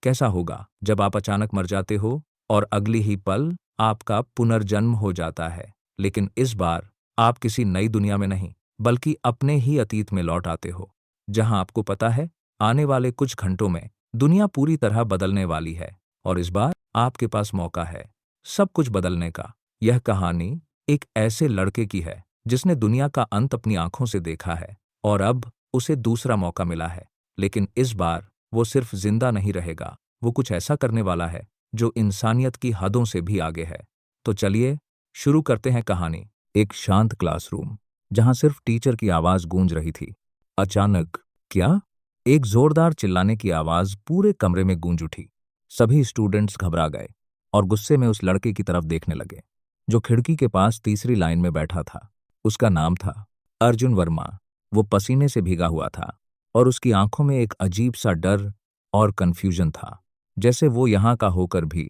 कैसा होगा जब आप अचानक मर जाते हो और अगली ही पल आपका पुनर्जन्म हो जाता है। लेकिन इस बार आप किसी नई दुनिया में नहीं, बल्कि अपने ही अतीत में लौट आते हो, जहां आपको पता है आने वाले कुछ घंटों में दुनिया पूरी तरह बदलने वाली है। और इस बार आपके पास मौका है सब कुछ बदलने का। यह कहानी एक ऐसे लड़के की है जिसने दुनिया का अंत अपनी आंखों से देखा है और अब उसे दूसरा मौका मिला है। लेकिन इस बार वो सिर्फ जिंदा नहीं रहेगा, वो कुछ ऐसा करने वाला है जो इंसानियत की हदों से भी आगे है। तो चलिए शुरू करते हैं कहानी। एक शांत क्लासरूम जहां सिर्फ टीचर की आवाज गूंज रही थी। अचानक क्या एक जोरदार चिल्लाने की आवाज पूरे कमरे में गूंज उठी। सभी स्टूडेंट्स घबरा गए और गुस्से में उस लड़के की तरफ देखने लगे जो खिड़की के पास तीसरी लाइन में बैठा था। उसका नाम था अर्जुन वर्मा। वो पसीने से भीगा हुआ था और उसकी आंखों में एक अजीब सा डर और कंफ्यूजन था, जैसे वो यहाँ का होकर भी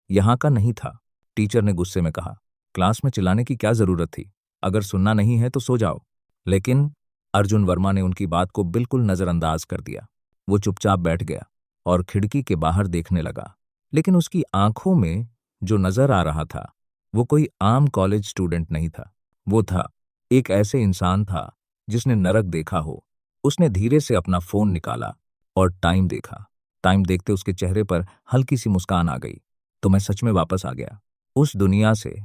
यहाँ का नहीं था। टीचर ने गुस्से में कहा, क्लास में चिल्लाने की क्या जरूरत थी? अगर सुनना नहीं है तो सो जाओ। लेकिन अर्जुन वर्मा ने उनकी बात को बिल्कुल नजरअंदाज कर दिया। वो चुपचाप बैठ गया और खिड़की के बाहर देखने लगा। लेकिन उसकी आंखों में जो नजर आ रहा था वो कोई आम कॉलेज स्टूडेंट नहीं था। वो था एक ऐसे इंसान था जिसने नरक देखा हो। उसने धीरे से अपना फोन निकाला और टाइम देखा। टाइम देखते उसके चेहरे पर हल्की सी मुस्कान आ गई। तो मैं सच में वापस आ गया उस दुनिया से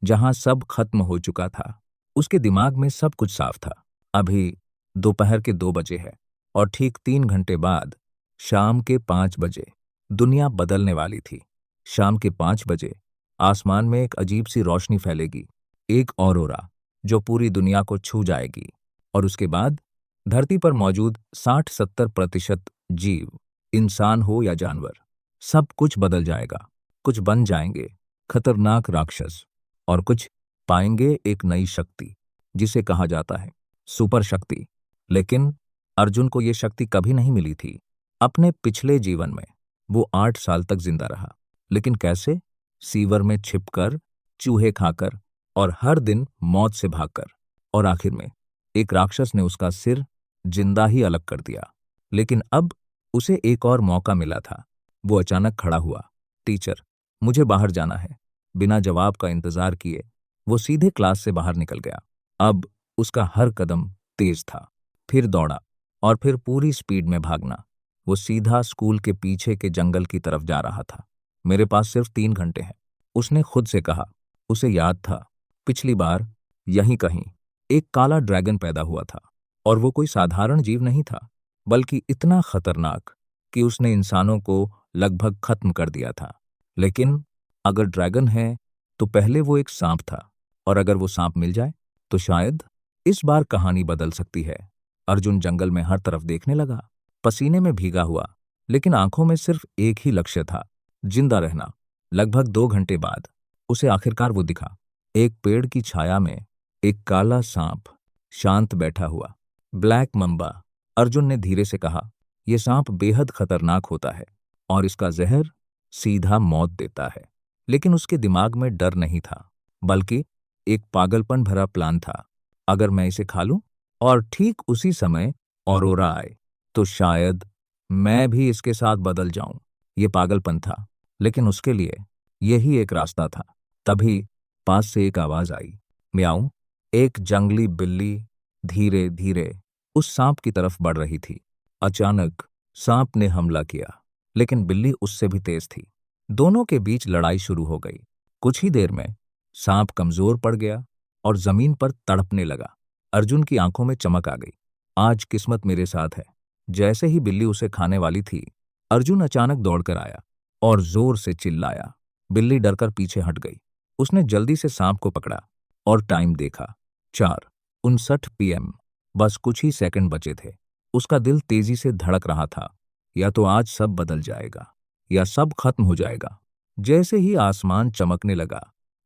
जहां सब खत्म हो चुका था। उसके दिमाग में सब कुछ साफ था। अभी दोपहर के 2 बजे है और ठीक 3 घंटे बाद शाम के 5 बजे दुनिया बदलने वाली थी। शाम के 5 बजे आसमान में एक अजीब सी रोशनी फैलेगी, एक ऑरोरा जो पूरी दुनिया को छू जाएगी। और उसके बाद धरती पर मौजूद 60-70% जीव, इंसान हो या जानवर, सब कुछ बदल जाएगा। कुछ बन जाएंगे खतरनाक राक्षस और कुछ पाएंगे एक नई शक्ति जिसे कहा जाता है सुपर शक्ति। लेकिन अर्जुन को यह शक्ति कभी नहीं मिली थी। अपने पिछले जीवन में वो 8 साल तक जिंदा रहा। लेकिन कैसे? सीवर में छिपकर, चूहे खाकर और हर दिन मौत से भागकर। और आखिर में एक राक्षस ने उसका सिर जिंदा ही अलग कर दिया। लेकिन अब उसे एक और मौका मिला था। वो अचानक खड़ा हुआ। टीचर, मुझे बाहर जाना है। बिना जवाब का इंतजार किए वो सीधे क्लास से बाहर निकल गया। अब उसका हर कदम तेज था। फिर दौड़ा और फिर पूरी स्पीड में भागना। वो सीधा स्कूल के पीछे के जंगल की तरफ जा रहा था। मेरे पास सिर्फ 3 घंटे हैं, उसने खुद से कहा। उसे याद था पिछली बार यहीं कहीं एक काला ड्रैगन पैदा हुआ था और वो कोई साधारण जीव नहीं था, बल्कि इतना खतरनाक कि उसने इंसानों को लगभग खत्म कर दिया था। लेकिन अगर ड्रैगन है तो पहले वो एक सांप था, और अगर वो सांप मिल जाए तो शायद इस बार कहानी बदल सकती है। अर्जुन जंगल में हर तरफ देखने लगा, पसीने में भीगा हुआ, लेकिन आंखों में सिर्फ एक ही लक्ष्य था, जिंदा रहना। लगभग 2 घंटे बाद उसे आखिरकार वो दिखा। एक पेड़ की छाया में एक काला सांप शांत बैठा हुआ। ब्लैक मम्बा, अर्जुन ने धीरे से कहा। यह सांप बेहद खतरनाक होता है और इसका जहर सीधा मौत देता है। लेकिन उसके दिमाग में डर नहीं था, बल्कि एक पागलपन भरा प्लान था। अगर मैं इसे खा लूं और ठीक उसी समय ऑरोरा आए तो शायद मैं भी इसके साथ बदल जाऊं। ये पागलपन था, लेकिन उसके लिए यही एक रास्ता था। तभी पास से एक आवाज आई, म्याऊं। एक जंगली बिल्ली धीरे धीरे उस सांप की तरफ बढ़ रही थी। अचानक सांप ने हमला किया, लेकिन बिल्ली उससे भी तेज थी। दोनों के बीच लड़ाई शुरू हो गई। कुछ ही देर में सांप कमजोर पड़ गया और जमीन पर तड़पने लगा। अर्जुन की आंखों में चमक आ गई। आज किस्मत मेरे साथ है। जैसे ही बिल्ली उसे खाने वाली थी, अर्जुन अचानक दौड़कर आया और जोर से चिल्लाया। बिल्ली डरकर पीछे हट गई। उसने जल्दी से सांप को पकड़ा और टाइम देखा, 4:59 PM। बस कुछ ही सेकंड बचे थे। उसका दिल तेजी से धड़क रहा था। या तो आज सब बदल जाएगा या सब खत्म हो जाएगा। जैसे ही आसमान चमकने लगा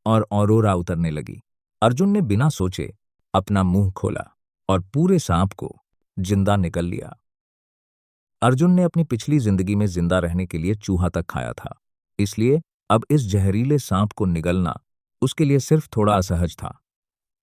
और ऑरोरा उतरने लगी, अर्जुन ने बिना सोचे अपना मुंह खोला और पूरे सांप को जिंदा निकल लिया। अर्जुन ने अपनी पिछली जिंदगी में जिंदा रहने के लिए चूहा तक खाया था, इसलिए अब इस जहरीले सांप को निगलना उसके लिए सिर्फ थोड़ा असहज था,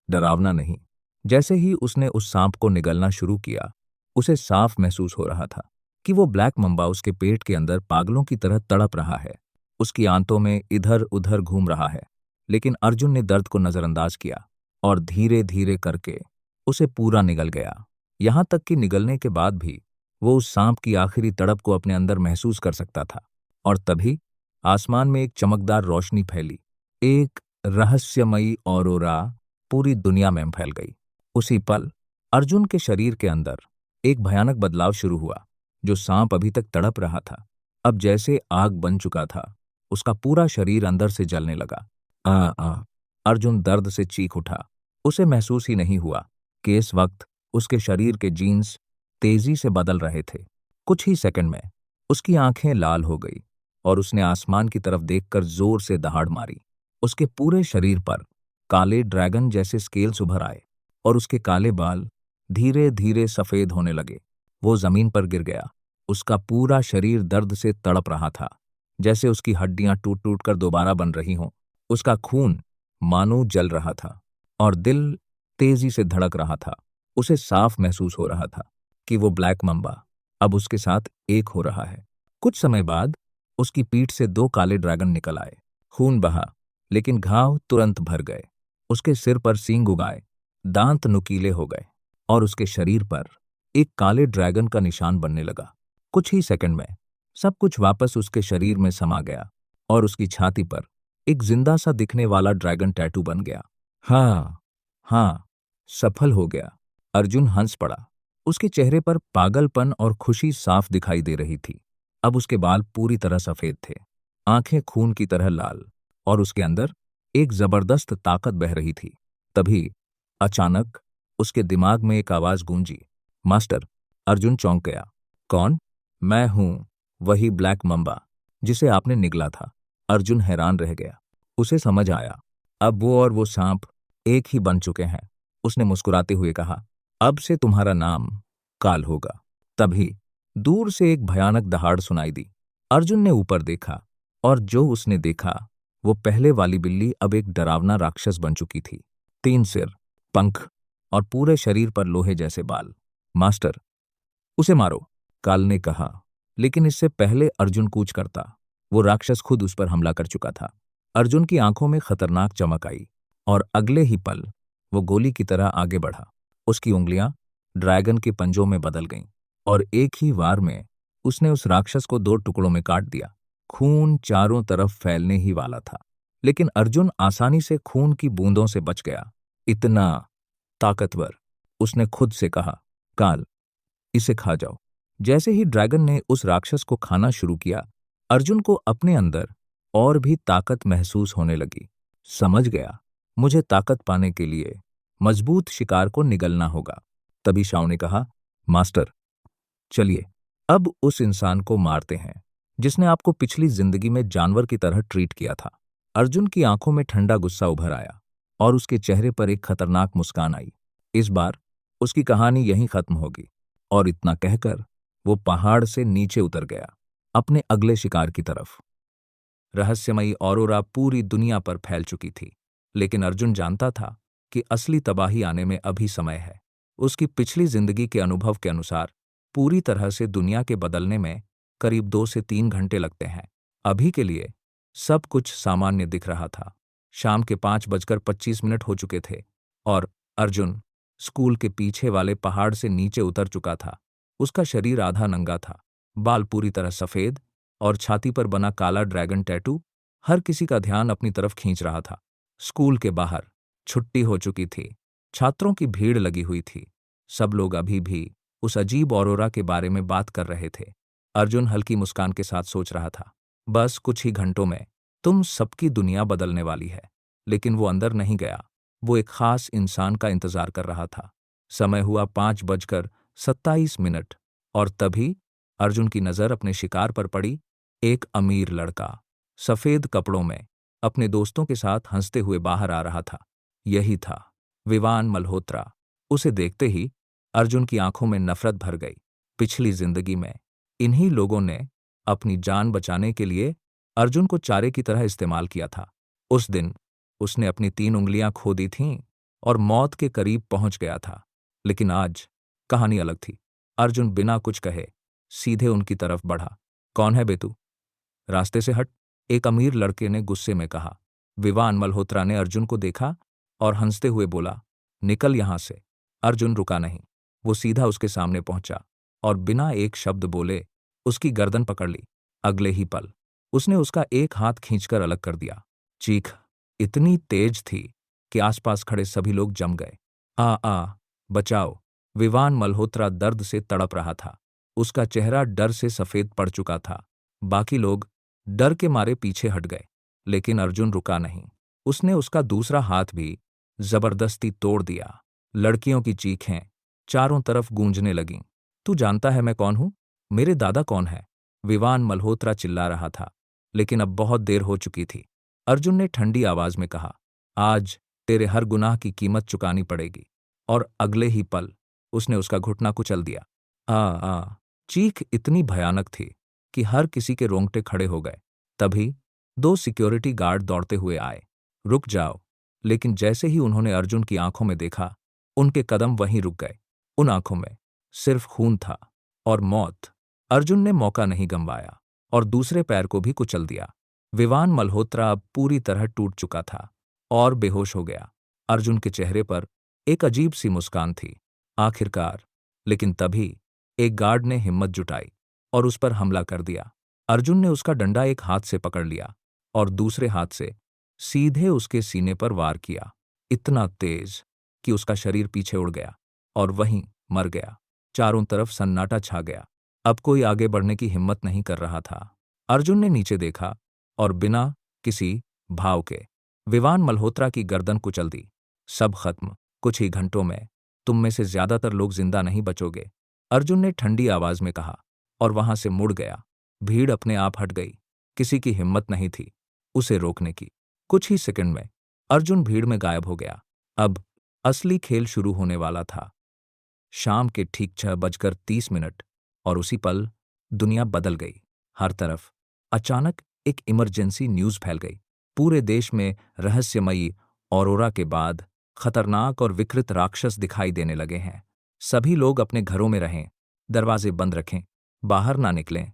डरावना नहीं। जैसे ही उसने उस सांप को निगलना शुरू किया, उसे साफ महसूस हो रहा था कि वो ब्लैक मम्बा उसके पेट के अंदर पागलों की तरह तड़प रहा है, उसकी आंतों में इधर उधर घूम रहा है। लेकिन अर्जुन ने दर्द को नजरअंदाज किया और धीरे धीरे करके उसे पूरा निगल गया। यहां तक कि निगलने के बाद भी वो उस सांप की आखिरी तड़प को अपने अंदर महसूस कर सकता था। और तभी आसमान में एक चमकदार रोशनी फैली, एक रहस्यमयी ऑरोरा पूरी दुनिया में फैल गई। उसी पल अर्जुन के शरीर के अंदर एक भयानक बदलाव शुरू हुआ। जो सांप अभी तक तड़प रहा था, अब जैसे आग बन चुका था। उसका पूरा शरीर अंदर से जलने लगा। आ आ अर्जुन दर्द से चीख उठा। उसे महसूस ही नहीं हुआ कि इस वक्त उसके शरीर के जीन्स तेजी से बदल रहे थे। कुछ ही सेकंड में उसकी आंखें लाल हो गई और उसने आसमान की तरफ देखकर जोर से दहाड़ मारी। उसके पूरे शरीर पर काले ड्रैगन जैसे स्केल्स उभर आए और उसके काले बाल धीरे धीरे सफेद होने लगे। वो जमीन पर गिर गया। उसका पूरा शरीर दर्द से तड़प रहा था, जैसे उसकी हड्डियां टूट टूट कर दोबारा बन रही हों। उसका खून मानो जल रहा था और दिल तेजी से धड़क रहा था। उसे साफ महसूस हो रहा था कि वो ब्लैक मम्बा अब उसके साथ एक हो रहा है। कुछ समय बाद उसकी पीठ से दो काले ड्रैगन निकल आए। खून बहा, लेकिन घाव तुरंत भर गए। उसके सिर पर सींग उगाए, दांत नुकीले हो गए और उसके शरीर पर एक काले ड्रैगन का निशान बनने लगा। कुछ ही सेकंड में सब कुछ वापस उसके शरीर में समा गया और उसकी छाती पर एक जिंदा सा दिखने वाला ड्रैगन टैटू बन गया। हाँ, हाँ, सफल हो गया। अर्जुन हंस पड़ा। उसके चेहरे पर पागलपन और खुशी साफ दिखाई दे रही थी। अब उसके बाल पूरी तरह सफेद थे, आंखें खून की तरह लाल और उसके अंदर एक जबरदस्त ताकत बह रही थी। तभी अचानक उसके दिमाग में एक आवाज गूंजी, मास्टर। अर्जुन चौंक गया। कौन? मैं हूं, वही ब्लैक मम्बा जिसे आपने निगला था। अर्जुन हैरान रह गया। उसे समझ आया, अब वो और वो सांप एक ही बन चुके हैं। उसने मुस्कुराते हुए कहा, अब से तुम्हारा नाम काल होगा। तभी दूर से एक भयानक दहाड़ सुनाई दी। अर्जुन ने ऊपर देखा और जो उसने देखा वो पहले वाली बिल्ली अब एक डरावना राक्षस बन चुकी थी। 3 सिर, पंख और पूरे शरीर पर लोहे जैसे बाल। मास्टर, उसे मारो, काल ने कहा। लेकिन इससे पहले अर्जुन कूच करता, वो राक्षस खुद उस पर हमला कर चुका था। अर्जुन की आंखों में खतरनाक चमक आई और अगले ही पल वो गोली की तरह आगे बढ़ा। उसकी उंगलियां ड्रैगन के पंजों में बदल गईं और एक ही वार में उसने उस राक्षस को 2 टुकड़ों में काट दिया। खून चारों तरफ फैलने ही वाला था, लेकिन अर्जुन आसानी से खून की बूंदों से बच गया। इतना ताकतवर, उसने खुद से कहा। काल, इसे खा जाओ। जैसे ही ड्रैगन ने उस राक्षस को खाना शुरू किया, अर्जुन को अपने अंदर और भी ताकत महसूस होने लगी। समझ गया, मुझे ताकत पाने के लिए मजबूत शिकार को निगलना होगा। तभी शाओ ने कहा, मास्टर, चलिए अब उस इंसान को मारते हैं जिसने आपको पिछली जिंदगी में जानवर की तरह ट्रीट किया था। अर्जुन की आंखों में ठंडा गुस्सा उभर आया और उसके चेहरे पर एक खतरनाक मुस्कान आई। इस बार उसकी कहानी यहीं खत्म होगी। और इतना कहकर वो पहाड़ से नीचे उतर गया, अपने अगले शिकार की तरफ। रहस्यमयी ऑरोरा पूरी दुनिया पर फैल चुकी थी, लेकिन अर्जुन जानता था कि असली तबाही आने में अभी समय है। उसकी पिछली जिंदगी के अनुभव के अनुसार पूरी तरह से दुनिया के बदलने में करीब 2 से 3 घंटे लगते हैं। अभी के लिए सब कुछ सामान्य दिख रहा था। शाम के 5:25 हो चुके थे और अर्जुन स्कूल के पीछे वाले पहाड़ से नीचे उतर चुका था। उसका शरीर आधा नंगा था, बाल पूरी तरह सफेद और छाती पर बना काला ड्रैगन टैटू हर किसी का ध्यान अपनी तरफ खींच रहा था। स्कूल के बाहर छुट्टी हो चुकी थी, छात्रों की भीड़ लगी हुई थी। सब लोग अभी भी उस अजीब ऑरोरा के बारे में बात कर रहे थे। अर्जुन हल्की मुस्कान के साथ सोच रहा था, बस कुछ ही घंटों में तुम सबकी दुनिया बदलने वाली है। लेकिन वो अंदर नहीं गया, वो एक खास इंसान का इंतजार कर रहा था। समय हुआ 5:27 और तभी अर्जुन की नजर अपने शिकार पर पड़ी। एक अमीर लड़का सफेद कपड़ों में अपने दोस्तों के साथ हंसते हुए बाहर आ रहा था। यही था विवान मल्होत्रा। उसे देखते ही अर्जुन की आंखों में नफरत भर गई। पिछली जिंदगी में इन्हीं लोगों ने अपनी जान बचाने के लिए अर्जुन को चारे की तरह इस्तेमाल किया था। उस दिन उसने अपनी 3 उंगलियां खो दी थीं और मौत के करीब पहुंच गया था। लेकिन आज कहानी अलग थी। अर्जुन बिना कुछ कहे सीधे उनकी तरफ बढ़ा। कौन है बे तू? रास्ते से हट, एक अमीर लड़के ने गुस्से में कहा। विवान मल्होत्रा ने अर्जुन को देखा और हंसते हुए बोला, निकल यहां से। अर्जुन रुका नहीं। वो सीधा उसके सामने पहुंचा और बिना एक शब्द बोले उसकी गर्दन पकड़ ली। अगले ही पल उसने उसका एक हाथ खींचकर अलग कर दिया। चीख इतनी तेज थी कि आसपास खड़े सभी लोग जम गए। आ बचाओ! विवान मल्होत्रा दर्द से तड़प रहा था। उसका चेहरा डर से सफेद पड़ चुका था। बाकी लोग डर के मारे पीछे हट गए, लेकिन अर्जुन रुका नहीं। उसने उसका दूसरा हाथ भी जबरदस्ती तोड़ दिया। लड़कियों की चीखें चारों तरफ गूंजने लगीं। तू जानता है मैं कौन हूं? मेरे दादा कौन है? विवान मल्होत्रा चिल्ला रहा था, लेकिन अब बहुत देर हो चुकी थी। अर्जुन ने ठंडी आवाज में कहा, आज तेरे हर गुनाह की कीमत चुकानी पड़ेगी। और अगले ही पल उसने उसका घुटना कुचल दिया। आ चीख इतनी भयानक थी कि हर किसी के रोंगटे खड़े हो गए। तभी दो सिक्योरिटी गार्ड दौड़ते हुए आए। रुक जाओ! लेकिन जैसे ही उन्होंने अर्जुन की आंखों में देखा, उनके कदम वहीं रुक गए। उन आंखों में सिर्फ खून था और मौत। अर्जुन ने मौका नहीं गंवाया और दूसरे पैर को भी कुचल दिया। विवान मल्होत्रा अब पूरी तरह टूट चुका था और बेहोश हो गया। अर्जुन के चेहरे पर एक अजीब सी मुस्कान थी। आखिरकार! लेकिन तभी एक गार्ड ने हिम्मत जुटाई और उस पर हमला कर दिया। अर्जुन ने उसका डंडा एक हाथ से पकड़ लिया और दूसरे हाथ से सीधे उसके सीने पर वार किया, इतना तेज कि उसका शरीर पीछे उड़ गया और वहीं मर गया। चारों तरफ सन्नाटा छा गया। अब कोई आगे बढ़ने की हिम्मत नहीं कर रहा था। अर्जुन ने नीचे देखा और बिना किसी भाव के विवान मल्होत्रा की गर्दन कुचल दी। सब खत्म। कुछ ही घंटों में तुम में से ज्यादातर लोग जिंदा नहीं बचोगे, अर्जुन ने ठंडी आवाज में कहा और वहां से मुड़ गया। भीड़ अपने आप हट गई। किसी की हिम्मत नहीं थी उसे रोकने की। कुछ ही सेकंड में अर्जुन भीड़ में गायब हो गया। अब असली खेल शुरू होने वाला था। शाम के ठीक 6:30 और उसी पल दुनिया बदल गई। हर तरफ अचानक एक इमरजेंसी न्यूज फैल गई। पूरे देश में रहस्यमयी ऑरोरा के बाद खतरनाक और विकृत राक्षस दिखाई देने लगे हैं। सभी लोग अपने घरों में रहें, दरवाजे बंद रखें, बाहर ना निकलें,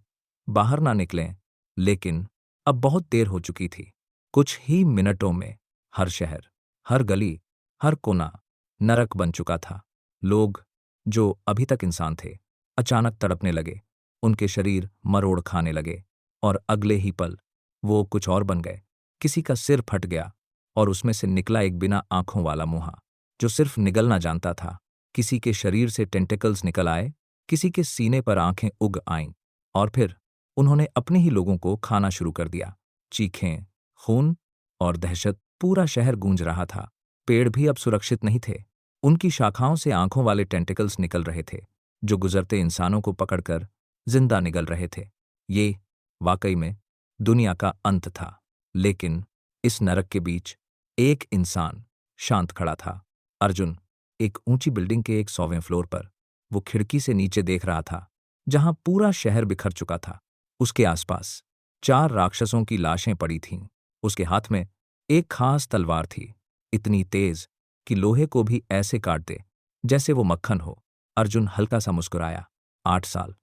बाहर ना निकलें। लेकिन अब बहुत देर हो चुकी थी। कुछ ही मिनटों में हर शहर, हर गली, हर कोना नरक बन चुका था। लोग जो अभी तक इंसान थे अचानक तड़पने लगे, उनके शरीर मरोड़ खाने लगे और अगले ही पल वो कुछ और बन गए। किसी का सिर फट गया और उसमें से निकला एक बिना आंखों वाला मुंहा जो सिर्फ निगलना जानता था। किसी के शरीर से टेंटिकल्स निकल आए, किसी के सीने पर आंखें उग आईं और फिर उन्होंने अपने ही लोगों को खाना शुरू कर दिया। चीखें, खून और दहशत, पूरा शहर गूंज रहा था। पेड़ भी अब सुरक्षित नहीं थे। उनकी शाखाओं से आंखों वाले टेंटिकल्स निकल रहे थे जो गुजरते इंसानों को पकड़कर जिंदा निगल रहे थे। ये वाकई में दुनिया का अंत था। लेकिन इस नरक के बीच एक इंसान शांत खड़ा था। अर्जुन, एक ऊंची बिल्डिंग के 100वें फ्लोर पर। वो खिड़की से नीचे देख रहा था जहां पूरा शहर बिखर चुका था। उसके आसपास 4 राक्षसों की लाशें पड़ी थीं। उसके हाथ में एक खास तलवार थी, इतनी तेज कि लोहे को भी ऐसे काट दे जैसे वो मक्खन हो। अर्जुन हल्का सा मुस्कुराया। 8 साल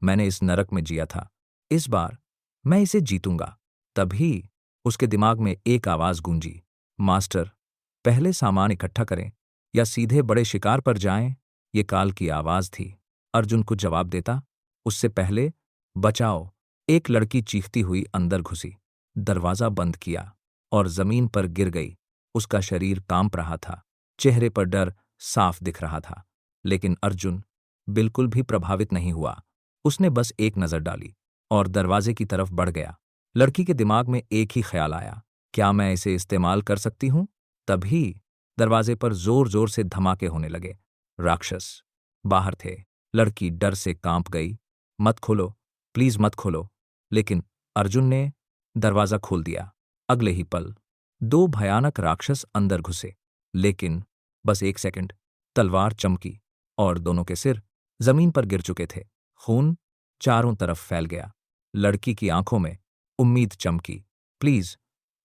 मैंने इस नरक में जिया था, इस बार मैं इसे जीतूंगा। तभी उसके दिमाग में एक आवाज गूंजी, मास्टर, पहले सामान इकट्ठा करें या सीधे बड़े शिकार पर जाएं। ये काल की आवाज थी। अर्जुन कुछ जवाब देता उससे पहले, बचाओ! एक लड़की चीखती हुई अंदर घुसी, दरवाजा बंद किया और जमीन पर गिर गई। उसका शरीर कांप रहा था, चेहरे पर डर साफ दिख रहा था। लेकिन अर्जुन बिल्कुल भी प्रभावित नहीं हुआ। उसने बस एक नजर डाली और दरवाजे की तरफ बढ़ गया। लड़की के दिमाग में एक ही ख्याल आया, क्या मैं इसे इस्तेमाल कर सकती हूं? तभी दरवाजे पर जोर जोर से धमाके होने लगे। राक्षस बाहर थे। लड़की डर से कांप गई। मत खोलो, प्लीज मत खोलो। लेकिन अर्जुन ने दरवाजा खोल दिया। अगले ही पल 2 भयानक राक्षस अंदर घुसे। लेकिन बस एक सेकंड, तलवार चमकी और दोनों के सिर जमीन पर गिर चुके थे। खून चारों तरफ फैल गया। लड़की की आंखों में उम्मीद चमकी। प्लीज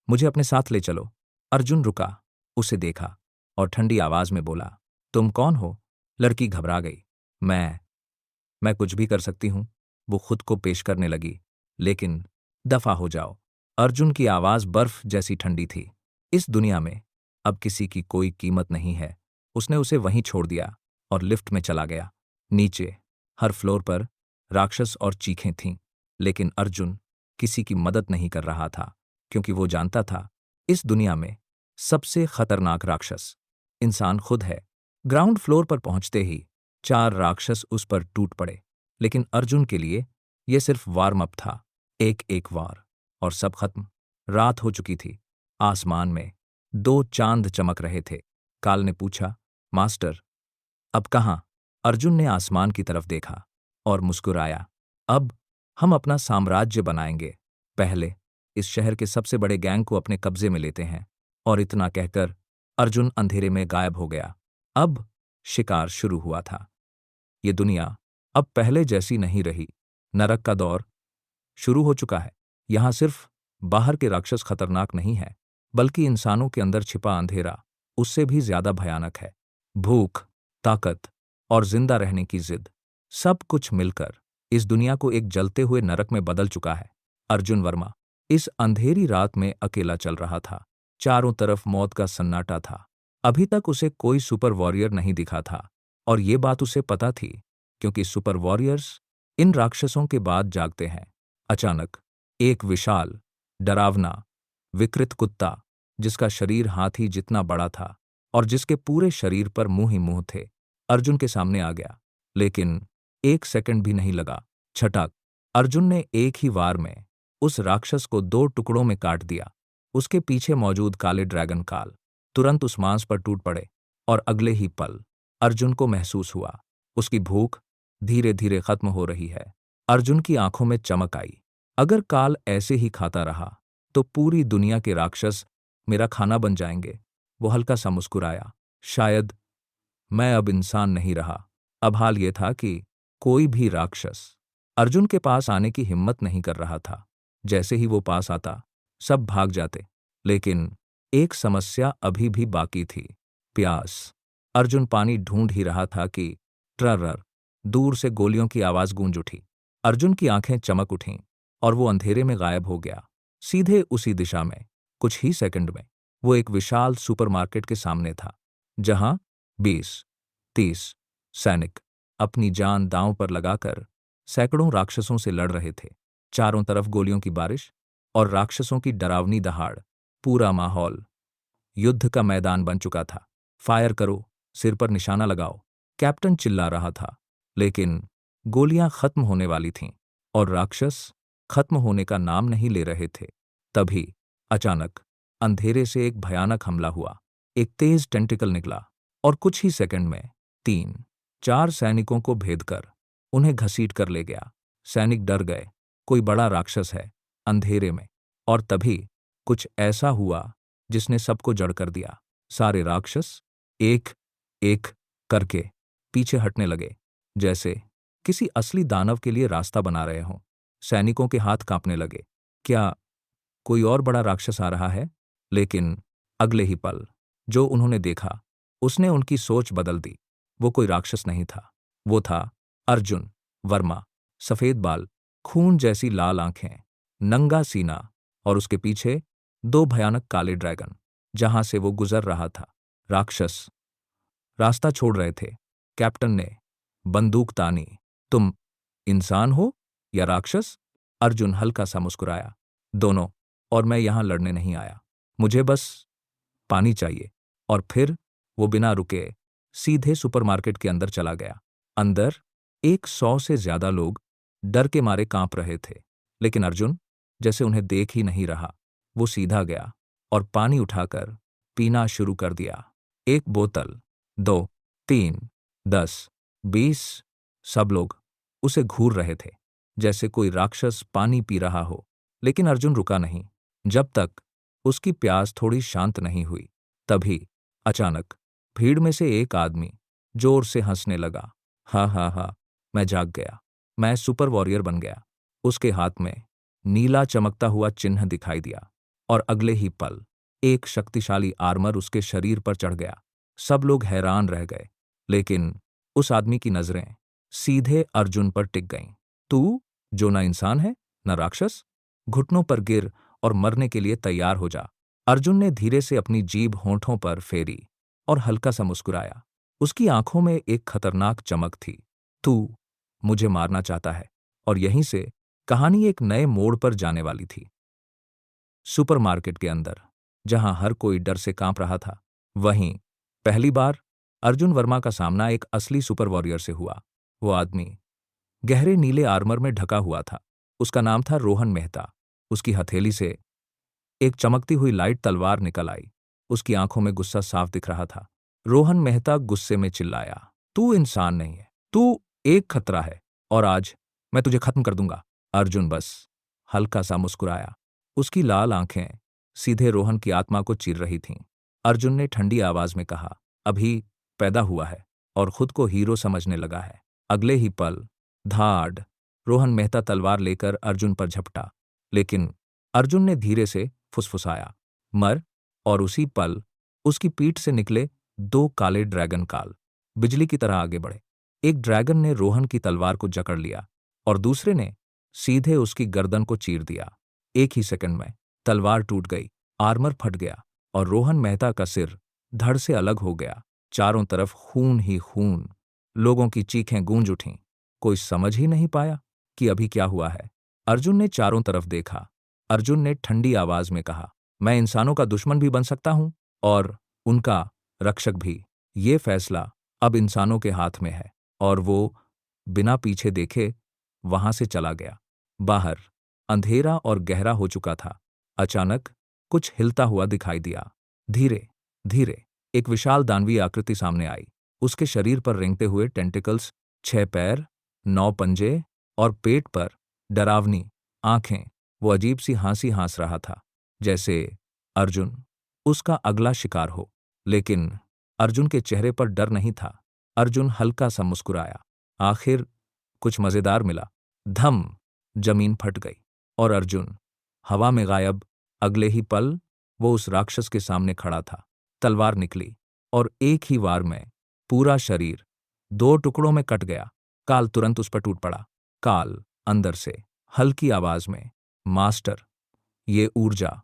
मुझे अपने साथ ले चलो। अर्जुन रुका, उसे देखा और ठंडी आवाज में बोला, तुम कौन हो? लड़की घबरा गई। मैं कुछ भी कर सकती हूं। वो खुद को पेश करने लगी, लेकिन दफा हो जाओ। अर्जुन की आवाज बर्फ जैसी ठंडी थी। इस दुनिया में अब किसी की कोई कीमत नहीं है। उसने उसे वहीं छोड़ दिया और लिफ्ट में चला गया। नीचे हर फ्लोर पर राक्षस और चीखें थीं, लेकिन अर्जुन किसी की मदद नहीं कर रहा था, क्योंकि वो जानता था इस दुनिया में सबसे खतरनाक राक्षस इंसान खुद है। ग्राउंड फ्लोर पर पहुंचते ही 4 राक्षस उस पर टूट पड़े, लेकिन अर्जुन के लिए यह सिर्फ वार्म अप था। एक एक वार और सब खत्म। रात हो चुकी थी। आसमान में 2 चांद चमक रहे थे। काल ने पूछा, मास्टर, अब कहाँ? अर्जुन ने आसमान की तरफ देखा और मुस्कुराया। अब हम अपना साम्राज्य बनाएंगे। पहले इस शहर के सबसे बड़े गैंग को अपने कब्जे में लेते हैं। और इतना कहकर अर्जुन अंधेरे में गायब हो गया। अब शिकार शुरू हुआ था। ये दुनिया अब पहले जैसी नहीं रही। नरक का दौर शुरू हो चुका है। यहां सिर्फ बाहर के राक्षस खतरनाक नहीं है, बल्कि इंसानों के अंदर छिपा अंधेरा उससे भी ज्यादा भयानक है। भूख, ताकत और जिंदा रहने की जिद, सब कुछ मिलकर इस दुनिया को एक जलते हुए नरक में बदल चुका है। अर्जुन वर्मा इस अंधेरी रात में अकेला चल रहा था। चारों तरफ मौत का सन्नाटा था। अभी तक उसे कोई सुपर वॉरियर नहीं दिखा था, और ये बात उसे पता थी, क्योंकि सुपर वॉरियर्स इन राक्षसों के बाद जागते हैं। अचानक एक विशाल, डरावना, विकृत कुत्ता, जिसका शरीर हाथी जितना बड़ा था और जिसके पूरे शरीर पर मुंह ही मुंह थे, अर्जुन के सामने आ गया। लेकिन 1 सेकंड भी नहीं लगा। छटाक! अर्जुन ने एक ही वार में उस राक्षस को 2 टुकड़ों में काट दिया। उसके पीछे मौजूद काले ड्रैगन काल तुरंत उस मांस पर टूट पड़े, और अगले ही पल अर्जुन को महसूस हुआ उसकी भूख धीरे धीरे खत्म हो रही है। अर्जुन की आंखों में चमक आई। अगर काल ऐसे ही खाता रहा तो पूरी दुनिया के राक्षस मेरा खाना बन जाएंगे। वो हल्का सा मुस्कुराया। शायद मैं अब इंसान नहीं रहा। अब हाल ये था कि कोई भी राक्षस अर्जुन के पास आने की हिम्मत नहीं कर रहा था। जैसे ही वो पास आता, सब भाग जाते। लेकिन एक समस्या अभी भी बाकी थी, प्यास। अर्जुन पानी ढूंढ ही रहा था कि ट्रर दूर से गोलियों की आवाज गूंज उठी। अर्जुन की आंखें चमक उठीं और वो अंधेरे में गायब हो गया। सीधे उसी दिशा में कुछ ही सेकंड में वो एक विशाल सुपरमार्केट के सामने था, जहां 20-30 सैनिक अपनी जान दांव पर लगाकर सैकड़ों राक्षसों से लड़ रहे थे। चारों तरफ गोलियों की बारिश और राक्षसों की डरावनी दहाड़। पूरा माहौल युद्ध का मैदान बन चुका था। फायर करो, सिर पर निशाना लगाओ, कैप्टन चिल्ला रहा था। लेकिन गोलियां खत्म होने वाली थीं और राक्षस खत्म होने का नाम नहीं ले रहे थे। तभी अचानक अंधेरे से एक भयानक हमला हुआ। एक तेज टेंटिकल निकला और कुछ ही सेकंड में 3-4 सैनिकों को भेद कर उन्हें घसीट कर ले गया। सैनिक डर गए, कोई बड़ा राक्षस है अंधेरे में। और तभी कुछ ऐसा हुआ जिसने सबको जड़ कर दिया। सारे राक्षस एक एक करके पीछे हटने लगे, जैसे किसी असली दानव के लिए रास्ता बना रहे हों। सैनिकों के हाथ कांपने लगे। क्या कोई और बड़ा राक्षस आ रहा है? लेकिन अगले ही पल जो उन्होंने देखा, उसने उनकी सोच बदल दी। वो कोई राक्षस नहीं था, वो था अर्जुन वर्मा। सफेद बाल, खून जैसी लाल आंखें, नंगा सीना, और उसके पीछे 2 भयानक काले ड्रैगन। जहां से वो गुजर रहा था, राक्षस रास्ता छोड़ रहे थे। कैप्टन ने बंदूक तानी। तुम इंसान हो या राक्षस? अर्जुन हल्का सा मुस्कुराया। दोनों, और मैं यहां लड़ने नहीं आया। मुझे बस पानी चाहिए। और फिर वो बिना रुके सीधे सुपरमार्केट के अंदर चला गया। अंदर 100 से ज्यादा लोग डर के मारे कांप रहे थे, लेकिन अर्जुन जैसे उन्हें देख ही नहीं रहा। वो सीधा गया और पानी उठाकर पीना शुरू कर दिया। 1 बोतल, 2, 3, 10, 20। सब लोग उसे घूर रहे थे, जैसे कोई राक्षस पानी पी रहा हो। लेकिन अर्जुन रुका नहीं, जब तक उसकी प्यास थोड़ी शांत नहीं हुई। तभी अचानक भीड़ में से एक आदमी जोर से हंसने लगा। हा हा हा, मैं जाग गया, मैं सुपर वॉरियर बन गया। उसके हाथ में नीला चमकता हुआ चिन्ह दिखाई दिया, और अगले ही पल एक शक्तिशाली आर्मर उसके शरीर पर चढ़ गया। सब लोग हैरान रह गए, लेकिन उस आदमी की नजरें सीधे अर्जुन पर टिक गईं। तू? जो ना इंसान है न राक्षस। घुटनों पर गिर और मरने के लिए तैयार हो जा। अर्जुन ने धीरे से अपनी जीभ होंठों पर फेरी और हल्का सा मुस्कुराया। उसकी आंखों में एक खतरनाक चमक थी। तू मुझे मारना चाहता है। और यहीं से कहानी एक नए मोड़ पर जाने वाली थी। सुपरमार्केट के अंदर, जहां हर कोई डर से कांप रहा था, वहीं पहली बार अर्जुन वर्मा का सामना एक असली सुपर वॉरियर से हुआ। वो आदमी गहरे नीले आर्मर में ढका हुआ था। उसका नाम था रोहन मेहता। उसकी हथेली से एक चमकती हुई लाइट तलवार निकल आई। उसकी आंखों में गुस्सा साफ दिख रहा था। रोहन मेहता गुस्से में चिल्लाया, तू इंसान नहीं है, तू एक खतरा है, और आज मैं तुझे खत्म कर दूंगा। अर्जुन बस हल्का सा मुस्कुराया। उसकी लाल आंखें सीधे रोहन की आत्मा को चीर रही थीं। अर्जुन ने ठंडी आवाज में कहा, अभी पैदा हुआ है और खुद को हीरो समझने लगा है। अगले ही पल धाड़ रोहन मेहता तलवार लेकर अर्जुन पर झपटा। लेकिन अर्जुन ने धीरे से फुसफुसाया, मर। और उसी पल उसकी पीठ से निकले दो काले ड्रैगन काल बिजली की तरह आगे बढ़े। एक ड्रैगन ने रोहन की तलवार को जकड़ लिया और दूसरे ने सीधे उसकी गर्दन को चीर दिया। एक ही सेकंड में तलवार टूट गई, आर्मर फट गया और रोहन मेहता का सिर धड़ से अलग हो गया। चारों तरफ खून ही खून। लोगों की चीखें गूंज उठीं। कोई समझ ही नहीं पाया कि अभी क्या हुआ है। अर्जुन ने चारों तरफ देखा। अर्जुन ने ठंडी आवाज में कहा, मैं इंसानों का दुश्मन भी बन सकता हूं और उनका रक्षक भी। ये फैसला अब इंसानों के हाथ में है। और वो बिना पीछे देखे वहां से चला गया। बाहर अंधेरा और गहरा हो चुका था। अचानक कुछ हिलता हुआ दिखाई दिया। धीरे धीरे एक विशाल दानवीय आकृति सामने आई। उसके शरीर पर रेंगते हुए टेंटिकल्स, 6 पैर, 9 पंजे और पेट पर डरावनी आंखें। वो अजीब सी हंसी हंस रहा था, जैसे अर्जुन उसका अगला शिकार हो। लेकिन अर्जुन के चेहरे पर डर नहीं था। अर्जुन हल्का सा मुस्कुराया। आखिर कुछ मजेदार मिला। धम, जमीन फट गई और अर्जुन हवा में गायब। अगले ही पल वो उस राक्षस के सामने खड़ा था। तलवार निकली और एक ही वार में पूरा शरीर 2 टुकड़ों में कट गया। काल तुरंत उस पर टूट पड़ा। काल अंदर से हल्की आवाज में, मास्टर, ये ऊर्जा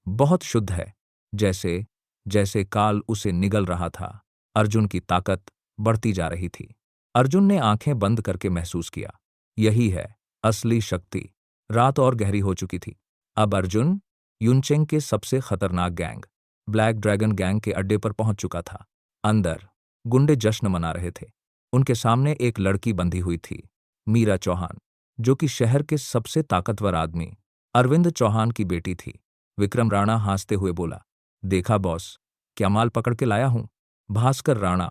बहुत शुद्ध है। जैसे जैसे काल उसे निगल रहा था, अर्जुन की ताकत बढ़ती जा रही थी। अर्जुन ने आंखें बंद करके महसूस किया, यही है असली शक्ति। रात और गहरी हो चुकी थी। अब अर्जुन युनचेंग के सबसे खतरनाक गैंग, ब्लैक ड्रैगन गैंग के अड्डे पर पहुंच चुका था। अंदर गुंडे जश्न मना रहे थे। उनके सामने एक लड़की बंधी हुई थी, मीरा चौहान, जो कि शहर के सबसे ताकतवर आदमी अरविंद चौहान की बेटी थी। विक्रम राणा हंसते हुए बोला, देखा बॉस, क्या माल पकड़ के लाया हूं। भास्कर राणा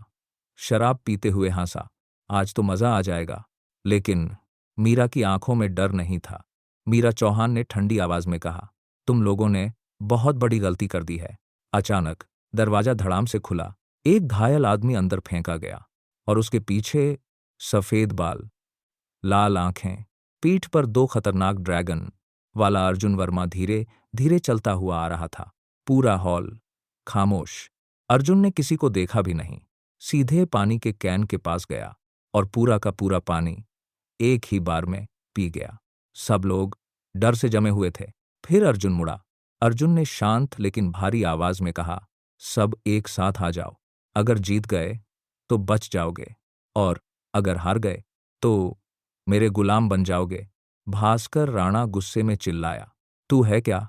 शराब पीते हुए हंसा, आज तो मजा आ जाएगा। लेकिन मीरा की आंखों में डर नहीं था। मीरा चौहान ने ठंडी आवाज में कहा, तुम लोगों ने बहुत बड़ी गलती कर दी है। अचानक दरवाजा धड़ाम से खुला। एक घायल आदमी अंदर फेंका गया और उसके पीछे सफेद बाल, लाल आंखें, पीठ पर 2 खतरनाक ड्रैगन वाला अर्जुन वर्मा धीरे धीरे चलता हुआ आ रहा था। पूरा हॉल खामोश। अर्जुन ने किसी को देखा भी नहीं। सीधे पानी के कैन के पास गया और पूरा का पूरा पानी एक ही बार में पी गया। सब लोग डर से जमे हुए थे। फिर अर्जुन मुड़ा। अर्जुन ने शांत लेकिन भारी आवाज में कहा, सब एक साथ आ जाओ। अगर जीत गए तो बच जाओगे और अगर हार गए तो मेरे गुलाम बन जाओगे। भास्कर राणा गुस्से में चिल्लाया, तू है क्या,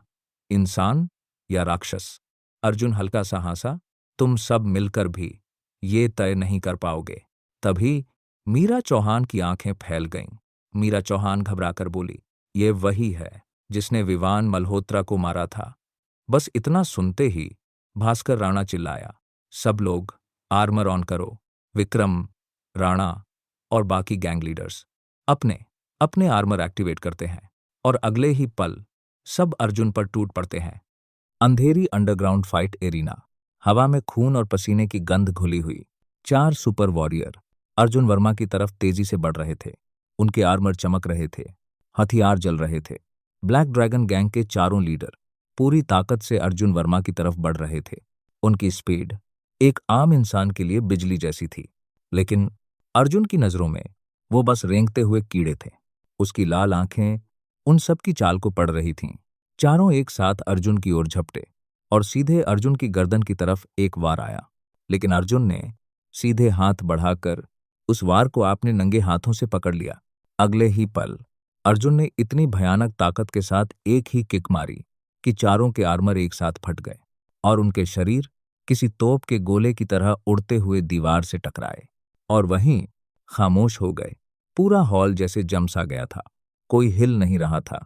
इंसान या राक्षस? अर्जुन हल्का सा हंसा, तुम सब मिलकर भी ये तय नहीं कर पाओगे। तभी मीरा चौहान की आंखें फैल गईं। मीरा चौहान घबराकर बोली, ये वही है जिसने विवान मल्होत्रा को मारा था। बस इतना सुनते ही भास्कर राणा चिल्लाया, सब लोग आर्मर ऑन करो। विक्रम राणा और बाकी गैंग लीडर्स अपने अपने आर्मर एक्टिवेट करते हैं और अगले ही पल सब अर्जुन पर टूट पड़ते हैं। अंधेरी अंडरग्राउंड फाइट एरिना, हवा में खून और पसीने की गंध घुली हुई। 4 सुपर वॉरियर अर्जुन वर्मा की तरफ तेजी से बढ़ रहे थे। उनके आर्मर चमक रहे थे, हथियार जल रहे थे। ब्लैक ड्रैगन गैंग के चारों लीडर पूरी ताकत से अर्जुन वर्मा की तरफ बढ़ रहे थे। उनकी स्पीड एक आम इंसान के लिए बिजली जैसी थी, लेकिन अर्जुन की नजरों में वो बस रेंगते हुए कीड़े थे। उसकी लाल आंखें उन सब की चाल को पढ़ रही थीं। चारों एक साथ अर्जुन की ओर झपटे और सीधे अर्जुन की गर्दन की तरफ एक वार आया, लेकिन अर्जुन ने सीधे हाथ बढ़ाकर उस वार को अपने नंगे हाथों से पकड़ लिया। अगले ही पल अर्जुन ने इतनी भयानक ताकत के साथ एक ही किक मारी कि चारों के आर्मर एक साथ फट गए और उनके शरीर किसी तोप के गोले की तरह उड़ते हुए दीवार से टकराए और वहीं खामोश हो गए। पूरा हॉल जैसे जम सा गया था। कोई हिल नहीं रहा था,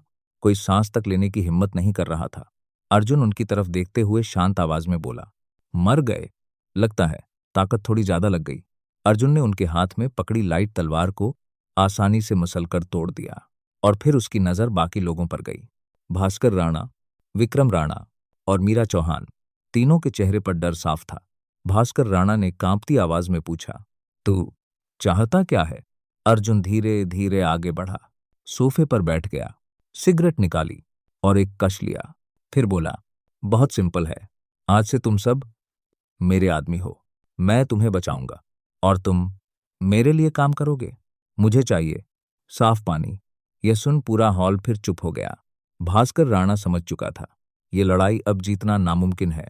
कोई सांस तक लेने की हिम्मत नहीं कर रहा था। अर्जुन उनकी तरफ देखते हुए शांत आवाज में बोला, मर गए? लगता है ताकत थोड़ी ज्यादा लग गई। अर्जुन ने उनके हाथ में पकड़ी लाइट तलवार को आसानी से मसलकर तोड़ दिया और फिर उसकी नजर बाकी लोगों पर गई। भास्कर राणा, विक्रम राणा और मीरा चौहान तीनों के चेहरे पर डर साफ था। भास्कर राणा ने कांपती आवाज में पूछा, तू चाहता क्या है? अर्जुन धीरे धीरे आगे बढ़ा, सोफे पर बैठ गया, सिगरेट निकाली और एक कश लिया। फिर बोला, बहुत सिंपल है। आज से तुम सब मेरे आदमी हो। मैं तुम्हें बचाऊंगा और तुम मेरे लिए काम करोगे। मुझे चाहिए साफ पानी। यह सुन पूरा हॉल फिर चुप हो गया। भास्कर राणा समझ चुका था ये लड़ाई अब जीतना नामुमकिन है,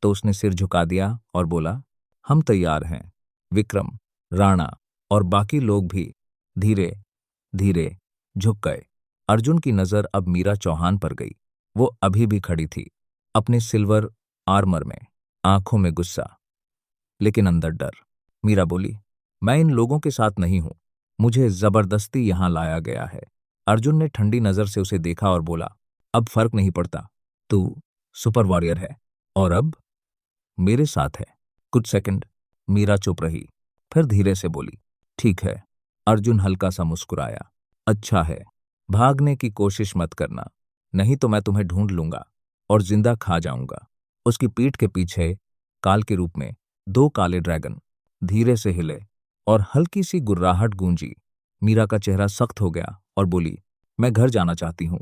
तो उसने सिर झुका दिया और बोला, हम तैयार हैं। विक्रम, राणा और बाकी लोग भी धीरे धीरे झुक गए। अर्जुन की नजर अब मीरा चौहान पर गई। वो अभी भी खड़ी थी, अपने सिल्वर आर्मर में, आंखों में गुस्सा लेकिन अंदर डर। मीरा बोली, मैं इन लोगों के साथ नहीं हूं, मुझे जबरदस्ती यहां लाया गया है। अर्जुन ने ठंडी नजर से उसे देखा और बोला, अब फर्क नहीं पड़ता, तू सुपर वॉरियर है और अब मेरे साथ है। कुछ सेकंड मीरा चुप रही, फिर धीरे से बोली, ठीक है। अर्जुन हल्का सा मुस्कुराया, अच्छा है, भागने की कोशिश मत करना, नहीं तो मैं तुम्हें ढूंढ लूंगा और जिंदा खा जाऊंगा। उसकी पीठ के पीछे काल के रूप में दो काले ड्रैगन धीरे से हिले और हल्की सी गुर्राहट गूंजी। मीरा का चेहरा सख्त हो गया और बोली, मैं घर जाना चाहती हूं।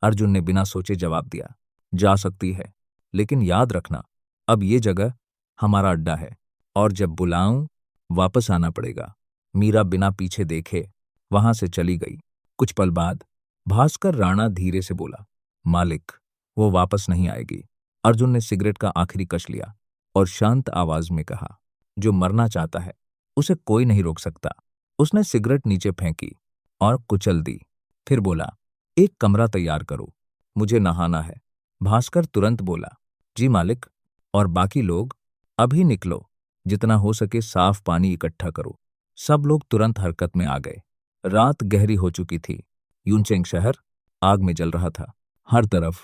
अर्जुन ने बिना सोचे जवाब दिया, जा सकती है, लेकिन याद रखना अब ये जगह हमारा अड्डा है और जब बुलाऊं वापस आना पड़ेगा। मीरा बिना पीछे देखे वहां से चली गई। कुछ पल बाद भास्कर राणा धीरे से बोला, मालिक, वो वापस नहीं आएगी। अर्जुन ने सिगरेट का आखिरी कश लिया और शांत आवाज में कहा, जो मरना चाहता है उसे कोई नहीं रोक सकता। उसने सिगरेट नीचे फेंकी और कुचल दी, फिर बोला, एक कमरा तैयार करो, मुझे नहाना है। भास्कर तुरंत बोला, जी मालिक। और बाकी लोग अभी निकलो, जितना हो सके साफ पानी इकट्ठा करो। सब लोग तुरंत हरकत में आ गए। रात गहरी हो चुकी थी। यूनचेंग शहर आग में जल रहा था। हर तरफ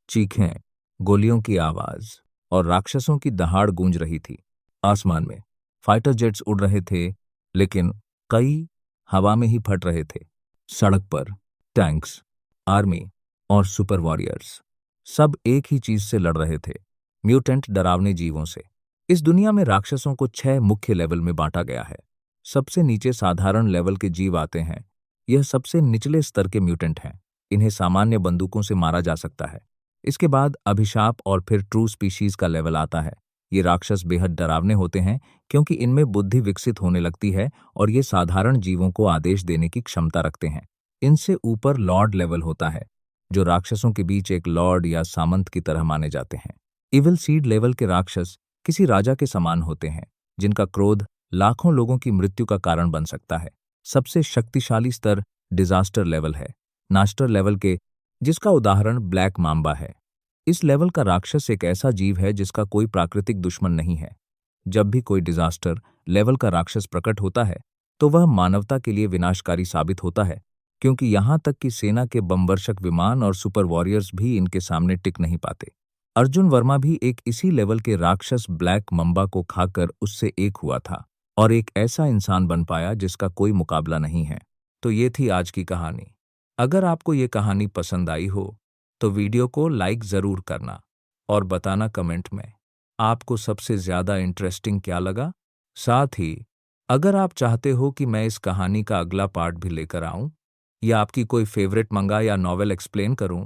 चीखें, गोलियों की आवाज और राक्षसों की दहाड़ गूंज रही थी। आसमान में फाइटर जेट्स उड़ रहे थे, लेकिन कई हवा में ही फट रहे थे। सड़क पर टैंक्स, आर्मी और सुपर वॉरियर्स सब एक ही चीज से लड़ रहे थे, म्यूटेंट डरावने जीवों से। इस दुनिया में राक्षसों को 6 मुख्य लेवल में बांटा गया है। सबसे नीचे साधारण लेवल के जीव आते हैं। यह सबसे निचले स्तर के म्यूटेंट हैं। इन्हें सामान्य बंदूकों से मारा जा सकता है। इसके बाद अभिशाप और फिर ट्रू स्पीशीज का लेवल आता है। ये राक्षस बेहद डरावने होते हैं क्योंकि इनमें बुद्धि विकसित होने लगती है और ये साधारण जीवों को आदेश देने की क्षमता रखते हैं। इनसे ऊपर लॉर्ड लेवल होता है, जो राक्षसों के बीच एक लॉर्ड या सामंत की तरह माने जाते हैं। इविल सीड लेवल के राक्षस किसी राजा के समान होते हैं, जिनका क्रोध लाखों लोगों की मृत्यु का कारण बन सकता है। सबसे शक्तिशाली स्तर डिजास्टर लेवल है, नास्टर लेवल के, जिसका उदाहरण ब्लैक माम्बा है। इस लेवल का राक्षस एक ऐसा जीव है जिसका कोई प्राकृतिक दुश्मन नहीं है। जब भी कोई डिजास्टर लेवल का राक्षस प्रकट होता है तो वह मानवता के लिए विनाशकारी साबित होता है, क्योंकि यहां तक कि सेना के बमवर्षक विमान और सुपर वॉरियर्स भी इनके सामने टिक नहीं पाते। अर्जुन वर्मा भी एक इसी लेवल के राक्षस ब्लैक मम्बा को खाकर उससे एक हुआ था और एक ऐसा इंसान बन पाया जिसका कोई मुकाबला नहीं है। तो ये थी आज की कहानी। अगर आपको ये कहानी पसंद आई हो तो वीडियो को लाइक ज़रूर करना और बताना कमेंट में आपको सबसे ज़्यादा इंटरेस्टिंग क्या लगा। साथ ही अगर आप चाहते हो कि मैं इस कहानी का अगला पार्ट भी लेकर आऊं या आपकी कोई फेवरेट मंगा या नॉवेल एक्सप्लेन करूं,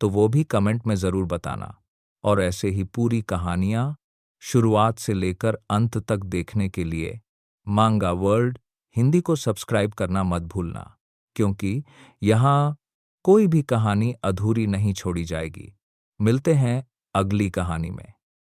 तो वो भी कमेंट में ज़रूर बताना। और ऐसे ही पूरी कहानियां शुरुआत से लेकर अंत तक देखने के लिए मांगा वर्ल्ड हिंदी को सब्सक्राइब करना मत भूलना। क्योंकि यहाँ कोई भी कहानी अधूरी नहीं छोड़ी जाएगी। मिलते हैं अगली कहानी में।